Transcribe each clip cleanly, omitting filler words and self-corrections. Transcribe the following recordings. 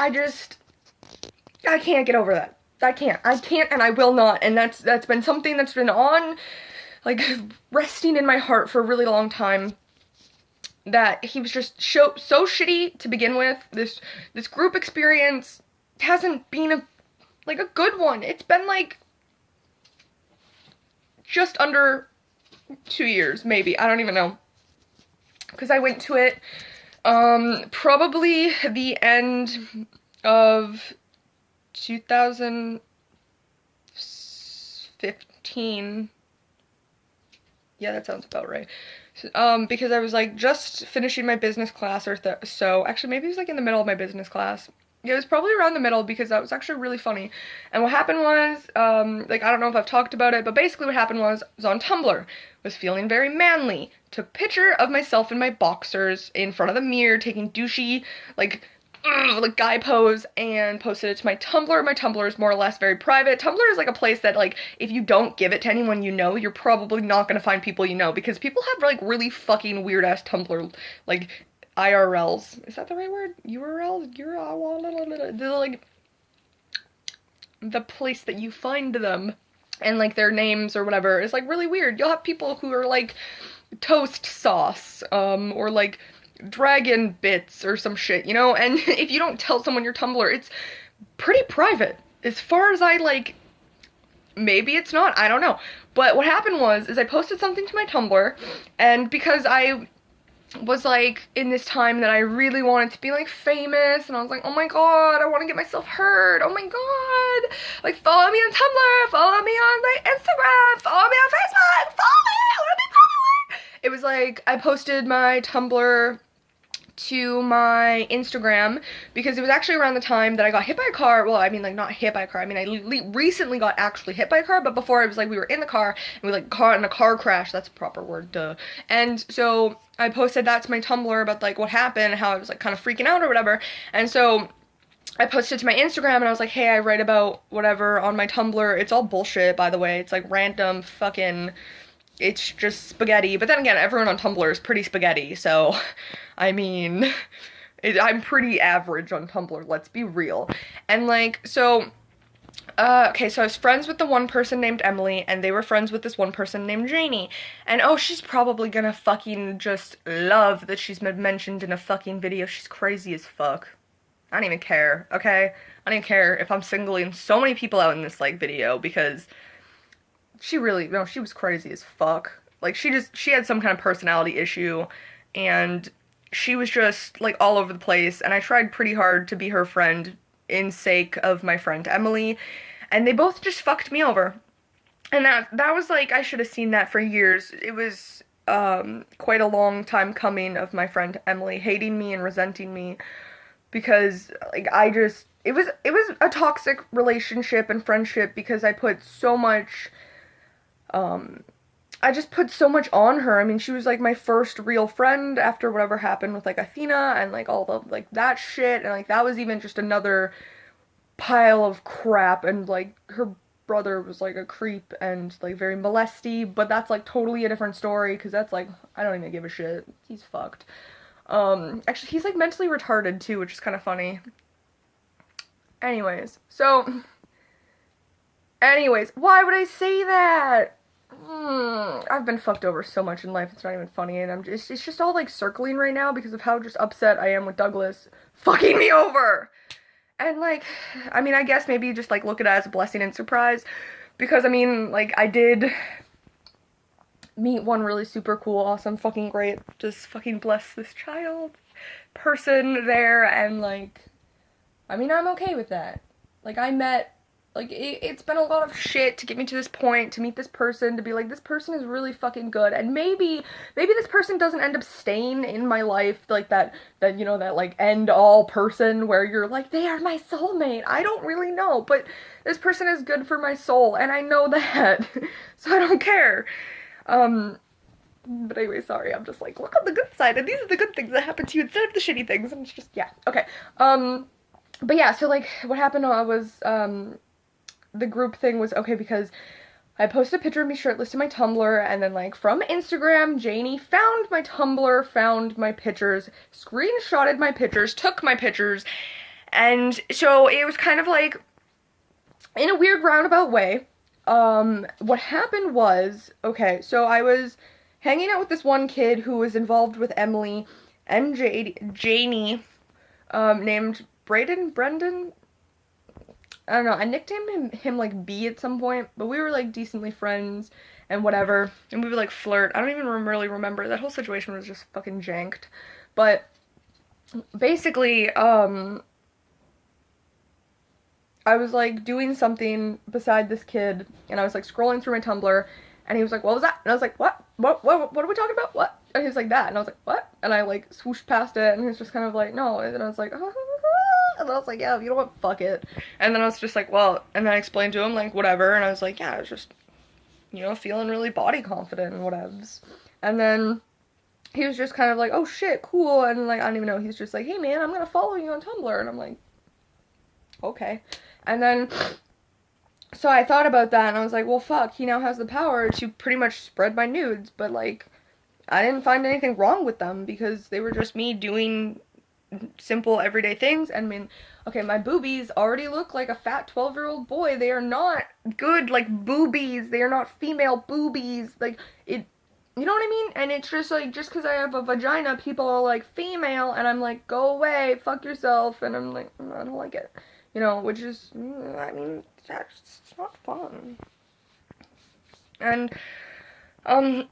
I can't get over that. I can't and I will not. And that's been something that's been on, like, resting in my heart for a really long time. That he was just so shitty to begin with. This group experience hasn't been a good one. It's been like just under 2 years, maybe. I don't even know. Because I went to it probably the end of 2015. Yeah, that sounds about right. Because I was like just finishing my business class or so. Actually, maybe it was like in the middle of my business class. It was probably around the middle because that was actually really funny. And what happened was, like, I don't know if I've talked about it, but basically what happened was I was on Tumblr, was feeling very manly, took picture of myself in my boxers in front of the mirror, taking douchey, like guy pose, and posted it to my Tumblr. My Tumblr is more or less very private. Tumblr is like a place that, like, if you don't give it to anyone you know, you're probably not gonna find people you know, because people have like really fucking weird ass Tumblr, like, IRLs. Is that the right word? URLs? They're like the place that you find them, and like their names or whatever is like really weird. You'll have people who are like toast sauce, or like dragon bits or some shit, you know? And if you don't tell someone your Tumblr, it's pretty private. As far as I, like, maybe it's not, I don't know. But what happened was, is I posted something to my Tumblr, and because I was like in this time that I really wanted to be like famous, and I was like, oh my god, I want to get myself heard, oh my god, like, follow me on Tumblr, follow me on like Instagram, follow me on Facebook, follow me, I want to be popular. It was like I posted my Tumblr to my Instagram because it was actually around the time that I got hit by a car. Well, I mean, like, not hit by a car. I mean, I recently got actually hit by a car, but before it was like we were in the car and we like caught in a car crash. That's a proper word, duh. And so I posted that to my Tumblr about like what happened, how I was like kind of freaking out or whatever. And so I posted to my Instagram and I was like, hey, I write about whatever on my Tumblr. It's all bullshit, by the way. It's like random fucking, it's just spaghetti. But then again, everyone on Tumblr is pretty spaghetti, so I mean, I'm pretty average on Tumblr, let's be real. And like, so, okay, so I was friends with the one person named Emily, and they were friends with this one person named Janie. And oh, she's probably gonna fucking just love that she's been mentioned in a fucking video. She's crazy as fuck. I don't even care, okay? I don't even care if I'm singling so many people out in this, like, video, because she really, no, she was crazy as fuck. Like, she had some kind of personality issue, and she was just, like, all over the place, and I tried pretty hard to be her friend in sake of my friend Emily, and they both just fucked me over. And that was, like, I should have seen that for years. It was, quite a long time coming of my friend Emily hating me and resenting me, because, like, it was a toxic relationship and friendship because I put so much, I just put so much on her. I mean, she was like my first real friend after whatever happened with like Athena and like all the like that shit, and like that was even just another pile of crap, and like her brother was like a creep and like very molesty, but that's like totally a different story because that's like, I don't even give a shit. He's fucked. Actually he's like mentally retarded too, which is kind of funny. Anyways, why would I say that? I've been fucked over so much in life, it's not even funny, and it's just all like circling right now because of how just upset I am with Douglas fucking me over. And like, I mean, I guess maybe just like look at it as a blessing and surprise, because I mean, like, I did meet one really super cool, awesome, fucking great, just fucking bless this child person there, and like, I mean, I'm okay with that. Like, I met, like, it's been a lot of shit to get me to this point, to meet this person, to be like, this person is really fucking good, and maybe this person doesn't end up staying in my life, like, that, you know, that, like, end-all person where you're like, they are my soulmate. I don't really know, but this person is good for my soul, and I know that, so I don't care. But anyway, sorry, I'm just like, look on the good side, and these are the good things that happen to you instead of the shitty things, and it's just, yeah, okay. But yeah, so, like, what happened was, the group thing was okay because I posted a picture of me shirtless to my Tumblr, and then, like, from Instagram, Janie found my Tumblr, found my pictures, screenshotted my pictures, took my pictures, And so it was kind of like, in a weird roundabout way, what happened was, okay, so I was hanging out with this one kid who was involved with Emily and Janie, named Brendan. I don't know. I nicknamed him like B at some point, but we were like decently friends and whatever, and we would like flirt. I don't even really remember. That whole situation was just fucking janked. But basically, I was like doing something beside this kid, and I was like scrolling through my Tumblr, and he was like, "What was that?" And I was like, "What? What are we talking about? What?" And he was like, "That," and I was like, "What?" And I like swooshed past it, and he was just kind of like, "No," and I was like, and I was like, "Yeah, you know what? Fuck it." And then I was just like, "Well," and then I explained to him like whatever, and I was like, "Yeah, I was just, feeling really body confident and whatevs." And then he was just kind of like, "Oh shit, cool," and like I don't even know. He's just like, "Hey man, I'm gonna follow you on Tumblr," and I'm like, "Okay." And then so I thought about that and I was like, well, fuck, he now has the power to pretty much spread my nudes, but like, I didn't find anything wrong with them because they were just me doing simple everyday things. And I mean, okay, my boobies already look like a fat 12-year-old boy. They are not good, like, boobies. They are not female boobies. Like, you know what I mean? And it's just like, just because I have a vagina, people are like, female, and I'm like, go away, fuck yourself, and I'm like, I don't like it. Which is, I mean, that's not fun. And, um,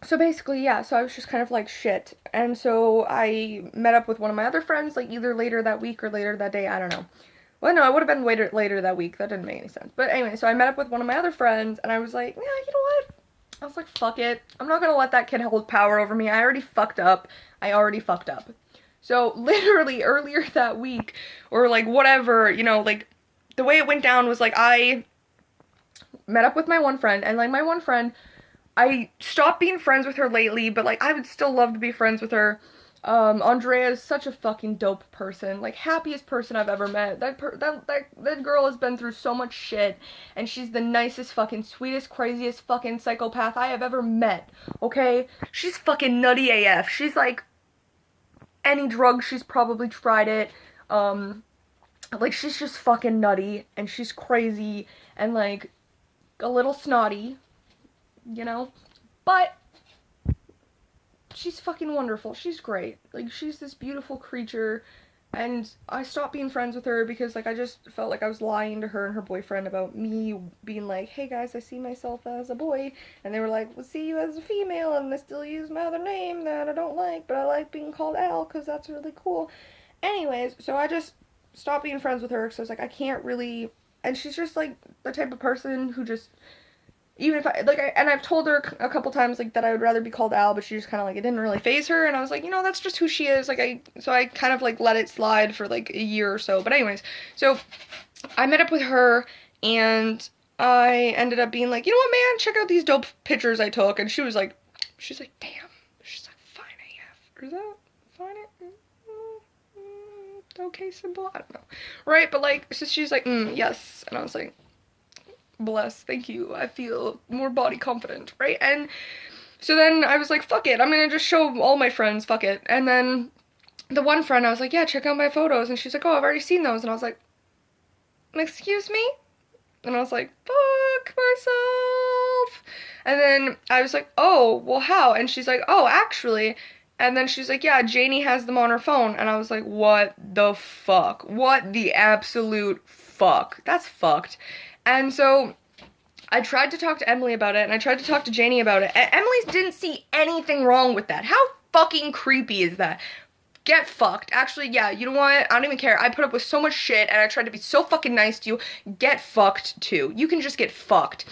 so basically, yeah, so I was just kind of like, shit. And so I met up with one of my other friends, like, either later that week or later that day, I don't know. Well, no, it would have been later that week. That didn't make any sense. But anyway, so I met up with one of my other friends, and I was like, yeah, you know what? I was like, fuck it. I'm not gonna let that kid hold power over me. I already fucked up. So literally earlier that week, or like whatever, like the way it went down was like I met up with my one friend, and like my one friend, I stopped being friends with her lately, but like I would still love to be friends with her. Andrea is such a fucking dope person, like happiest person I've ever met. That girl has been through so much shit, and she's the nicest, fucking sweetest, craziest fucking psychopath I have ever met. Okay, she's fucking nutty AF. She's like any drug, she's probably tried it. Like she's just fucking nutty, and she's crazy, and like a little snotty, but she's fucking wonderful. She's great. Like, she's this beautiful creature. And I stopped being friends with her because, like, I just felt like I was lying to her and her boyfriend about me being like, hey guys, I see myself as a boy. And they were like, well, see you as a female, and I still use my other name that I don't like, but I like being called Al because that's really cool. Anyways, so I just stopped being friends with her because I was like, I can't really. And she's just, like, the type of person who just even if and I've told her a couple times like that I would rather be called Al, but she just kind of like it didn't really phase her, and I was like, that's just who she is. Like I kind of like let it slide for like a year or so. But anyways, so I met up with her, and I ended up being like, you know what, man, check out these dope pictures I took, and she's like, damn, she's like, fine AF, or is that fine? Okay, simple, I don't know, right? But like, so she's like, yes, and I was like, bless, thank you, I feel more body confident, right? And so then I was like, fuck it, I'm gonna just show all my friends, fuck it. And then the one friend, I was like, yeah, check out my photos, and she's like, oh, I've already seen those, and I was like, excuse me? And I was like, fuck myself. And then I was like, oh, well, how? And she's like, oh, actually. And then she's like, yeah, Janie has them on her phone. And I was like, what the fuck? What the absolute fuck? That's fucked. And so I tried to talk to Emily about it, and I tried to talk to Janie about it, and Emily didn't see anything wrong with that. How fucking creepy is that? Get fucked. Actually, yeah, you know what? I don't even care. I put up with so much shit, and I tried to be so fucking nice to you. Get fucked, too. You can just get fucked.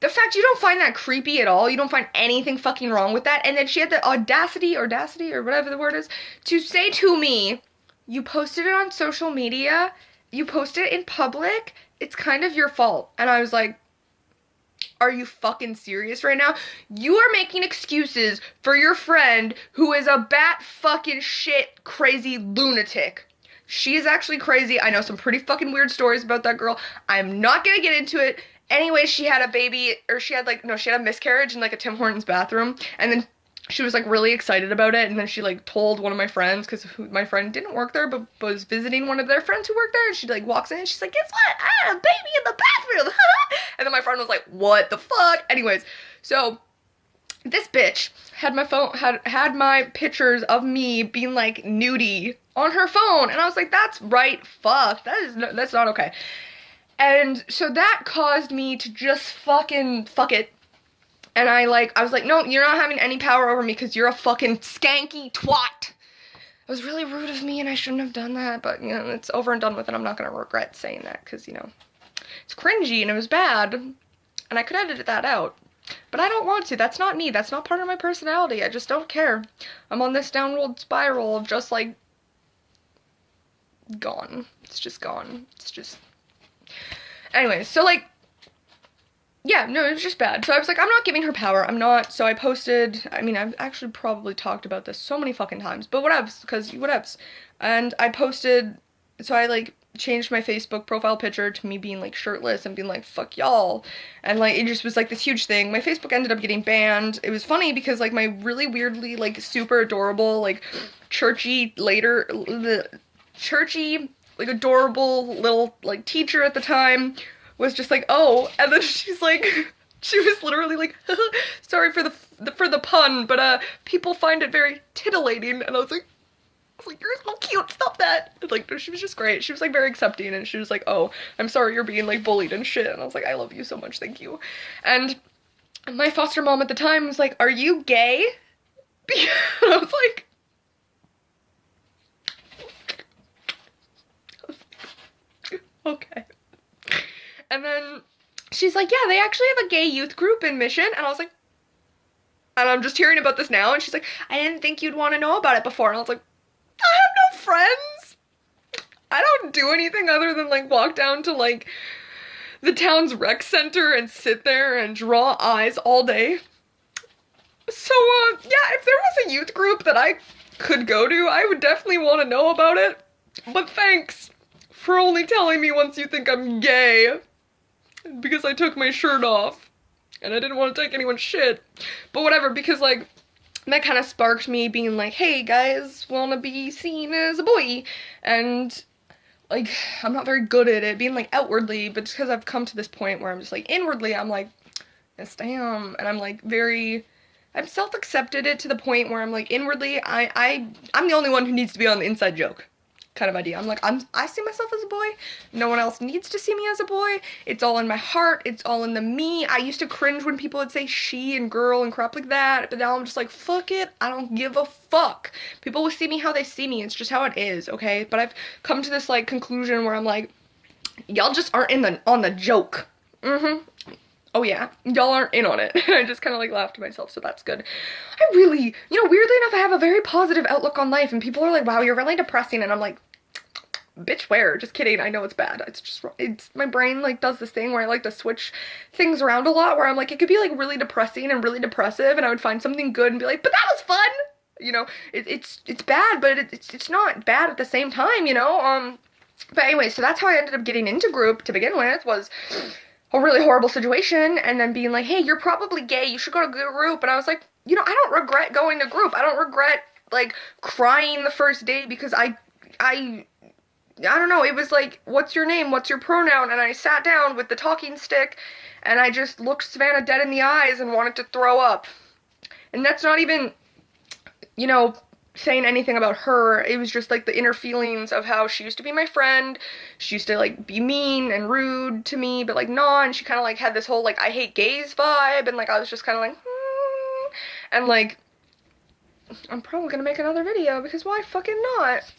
The fact you don't find that creepy at all, you don't find anything fucking wrong with that, and then she had the audacity, or whatever the word is, to say to me, you posted it on social media, you posted it in public, it's kind of your fault. And I was like, are you fucking serious right now? You are making excuses for your friend who is a bat fucking shit crazy lunatic. She is actually crazy. I know some pretty fucking weird stories about that girl. I'm not gonna get into it. Anyway, she had a baby, or she had a miscarriage in like a Tim Hortons bathroom, and then she was like really excited about it, and then she like told one of my friends, because my friend didn't work there but was visiting one of their friends who worked there, and she like walks in and she's like, guess what, I had a baby in the bathroom. And then my friend was like, what the fuck? Anyways, so this bitch had my phone, had my pictures of me being like nudie on her phone, and I was like, that's right, fuck, that's not okay. And so that caused me to just fucking fuck it. And I was like, no, you're not having any power over me because you're a fucking skanky twat. It was really rude of me and I shouldn't have done that, but, you know, it's over and done with and I'm not going to regret saying that because, you know, it's cringy and it was bad. And I could edit that out. But I don't want to. That's not me. That's not part of my personality. I just don't care. I'm on this downward spiral of just, like, gone. It's just gone. It's just... Anyways, so, like, yeah, no, it was just bad. So I was like, I'm not giving her power. I'm not. So I posted, I mean, I've actually probably talked about this so many fucking times, but whatevs, because whatevs. And I posted, so I, like, changed my Facebook profile picture to me being, like, shirtless and being like, fuck y'all. And, like, it just was, like, this huge thing. My Facebook ended up getting banned. It was funny because, like, my really weirdly, like, super adorable, like, churchy, like, adorable little, like, teacher at the time was just like, oh, and then she's like, she was literally like, sorry for the pun, but people find it very titillating, and I was like, you're so cute, stop that. And, like, she was just great. She was like very accepting, and she was like, oh, I'm sorry you're being like bullied and shit. And I was like, I love you so much, thank you. And my foster mom at the time was like, are you gay? And I was like, okay. And then she's like, yeah, they actually have a gay youth group in Mission. And I was like, and I'm just hearing about this now. And she's like, I didn't think you'd want to know about it before. And I was like, I have no friends. I don't do anything other than, like, walk down to, like, the town's rec center and sit there and draw eyes all day. So, yeah, if there was a youth group that I could go to, I would definitely want to know about it. But thanks for only telling me once you think I'm gay. Because I took my shirt off, and I didn't want to take anyone's shit. But whatever, because, like, that kind of sparked me being like, hey, guys, wanna be seen as a boy? And, like, I'm not very good at it, being, like, outwardly, but just because I've come to this point where I'm just, like, inwardly, I'm like, yes, damn, and I'm, like, I've self-accepted it to the point where I'm, like, inwardly, I'm the only one who needs to be on the inside joke. Kind of idea. I'm like, I see myself as a boy. No one else needs to see me as a boy. It's all in my heart. It's all in the me. I used to cringe when people would say she and girl and crap like that, but now I'm just like, fuck it. I don't give a fuck. People will see me how they see me. It's just how it is, okay? But I've come to this, like, conclusion where I'm like, y'all just aren't on the joke. Oh yeah, y'all aren't in on it. And I just kind of, like, laughed to myself, so that's good. I really, you know, weirdly enough, I have a very positive outlook on life, and people are like, wow, you're really depressing, and I'm like, bitch, where? Just kidding, I know it's bad. It's my brain, like, does this thing where I like to switch things around a lot, where I'm like, it could be, like, really depressing and really depressive, and I would find something good and be like, but that was fun! You know, it's bad, but it's not bad at the same time, you know? But anyway, so that's how I ended up getting into group to begin with, was a really horrible situation, and then being like, hey, you're probably gay, you should go to group. And I was like, you know, I don't regret going to group. I don't regret, like, crying the first day because I don't know, it was like, what's your name, what's your pronoun? And I sat down with the talking stick, and I just looked Savannah dead in the eyes and wanted to throw up. And that's not even, you know, saying anything about her. It was just, like, the inner feelings of how she used to be my friend. She used to, like, be mean and rude to me, but, like, not, and she kind of, like, had this whole, like, I hate gays vibe, and, like, I was just kind of like, and, like, I'm probably gonna make another video, because why fucking not?